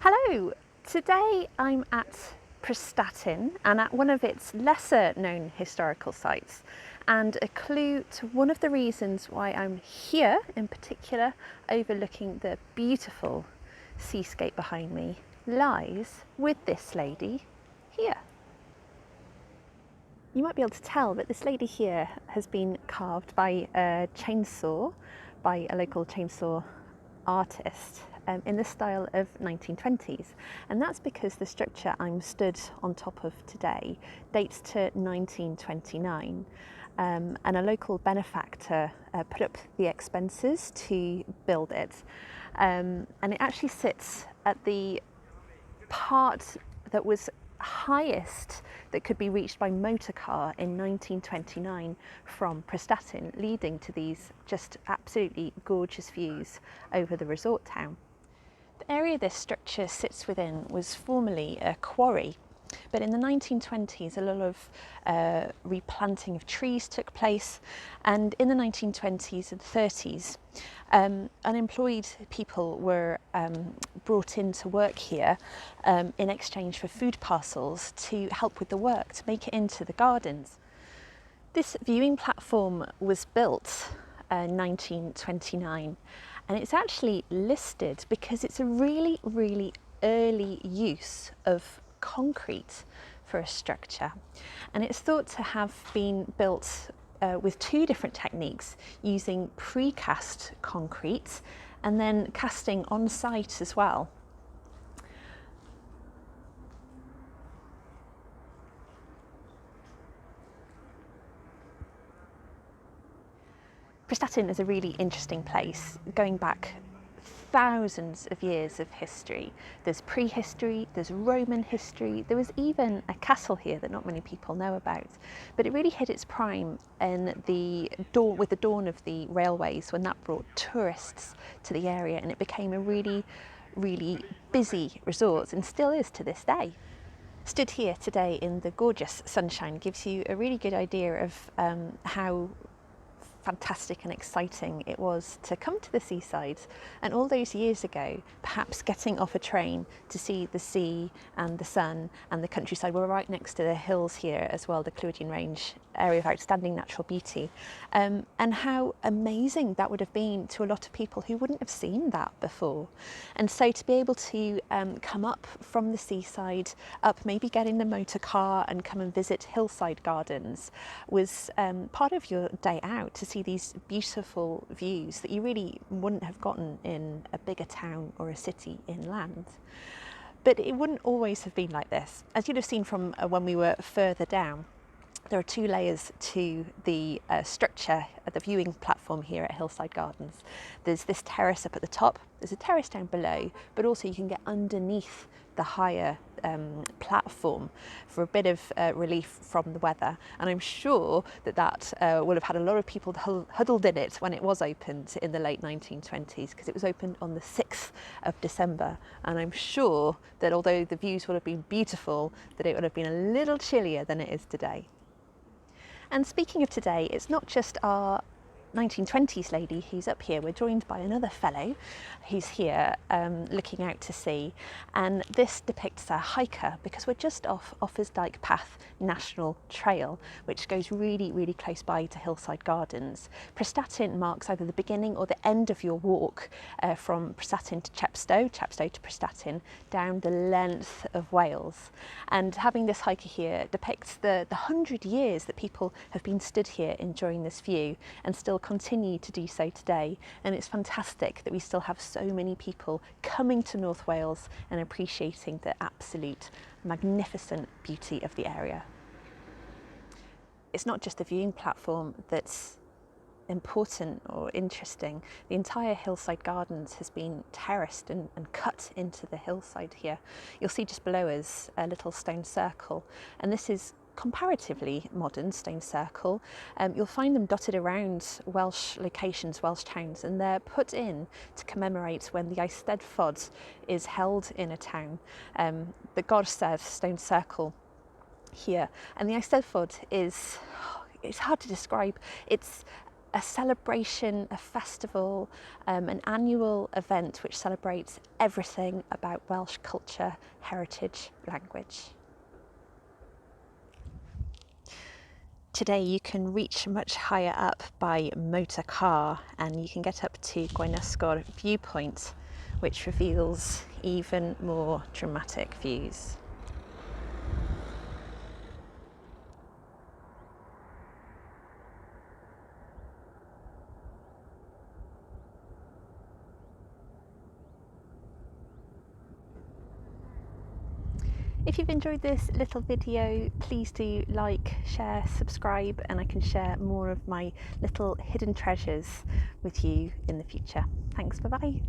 Hello, today I'm at Prestatyn and at one of its lesser known historical sites, and a clue to one of the reasons why I'm here in particular overlooking the beautiful seascape behind me lies with this lady here. You might be able to tell that this lady here has been carved by a chainsaw, by a local chainsaw artist in the style of 1920s, and that's because the structure I'm stood on top of today dates to 1929, and a local benefactor put up the expenses to build it, and it actually sits at the part that was highest that could be reached by motor car in 1929 from Prestatyn, leading to these just absolutely gorgeous views over the resort town. The area this structure sits within was formerly a quarry, but in the 1920s a lot of replanting of trees took place, and in the 1920s and 30s unemployed people were brought in to work here in exchange for food parcels to help with the work to make it into the gardens. This viewing platform was built in 1929, and it's actually listed because it's a really early use of concrete for a structure, and it's thought to have been built with two different techniques, using precast concrete and then casting on site as well. Prestatyn is a really interesting place, going back thousands of years of history. There's prehistory, there's Roman history, there was even a castle here that not many people know about. But it really hit its prime with the dawn of the railways, when that brought tourists to the area, and it became a really busy resort, and still is to this day. Stood here today in the gorgeous sunshine gives you a really good idea of how fantastic and exciting it was to come to the seaside, and all those years ago perhaps getting off a train to see the sea and the sun and the countryside. We're right next to the hills here as well, the Clwydian Range, area of outstanding natural beauty, and how amazing that would have been to a lot of people who wouldn't have seen that before. And so to be able to come up from the seaside, up maybe get in the motor car and come and visit Hillside Gardens was part of your day out, to see these beautiful views that you really wouldn't have gotten in a bigger town or a city inland. But it wouldn't always have been like this. As you'd have seen from when we were further down, there are two layers to the structure at the viewing platform here at Hillside Gardens. There's this terrace up at the top, there's a terrace down below, but also you can get underneath the higher platform for a bit of relief from the weather. And I'm sure that will have had a lot of people huddled in it when it was opened in the late 1920s, because it was opened on the 6th of December. And I'm sure that although the views would have been beautiful, that it would have been a little chillier than it is today. And speaking of today, it's not just our 1920s lady who's up here. We're joined by another fellow who's here looking out to sea, and this depicts a hiker because we're just off Offa's Dyke Path National Trail, which goes really close by to Hillside Gardens. Prestatyn marks either the beginning or the end of your walk from Prestatyn to Chepstow to Prestatyn, down the length of Wales. And having this hiker here depicts the 100 years that people have been stood here enjoying this view, and still continue to do so today. And it's fantastic that we still have so many people coming to North Wales and appreciating the absolute magnificent beauty of the area. It's not just the viewing platform that's important or interesting. The entire Hillside Gardens has been terraced and cut into the hillside here. You'll see just below us a little stone circle, and this is comparatively modern stone circle. You'll find them dotted around Welsh locations, Welsh towns, and they're put in to commemorate when the Eisteddfod is held in a town. The Gorsedd stone circle here, and the Eisteddfod is, it's hard to describe. It's a celebration, a festival, an annual event which celebrates everything about Welsh culture, heritage, language. Today you can reach much higher up by motor car, and you can get up to Gwaunysgor viewpoint, which reveals even more dramatic views. If you've enjoyed this little video, please do like, share, subscribe, and I can share more of my little hidden treasures with you in the future. Thanks, bye bye.